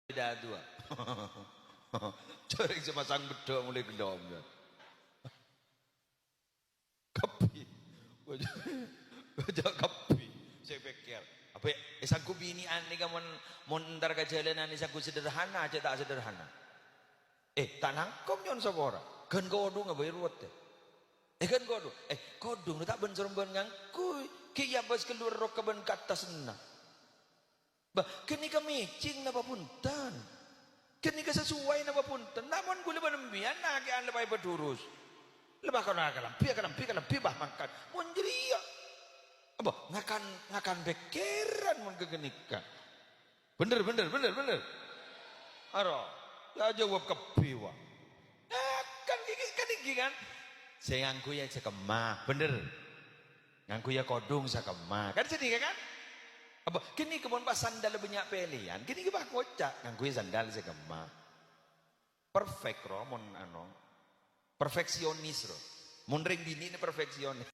beda dua. Cari semasang bedok mulai gendom ya. Kapi, wajah kapi. Saya pikir, apa? Isangku bini ani kamu montar ke jalanan isangku sederhana aja tak sederhana. Tak nangkep nyon sabora. Kan kodung apa ruwet ya? Kan kodung. Kodung tak bencor ngangku. Kiya bas keluar rok keben kata senang. Bah, kini kami cing napa punten. Kini kesesuai napa punten. Namun gula benembian nake anda pai bedurus. Lebah kana kalampi bah makan. Mun jeria. Apa ngakan bekeran mun kegenika. Bener. Aro, ya jawab kepiwa. Kan iki kan. Saya ngangku ya sekemah, bener. Ngangku ya kodung sekemah. Kan sedih kan? Apa kini kebon pas sandal banyak pilihan kini kita kocak ngangkui sandal segema perfect ro mon ano perfeksionis ro mon ring bini ini perfeksionis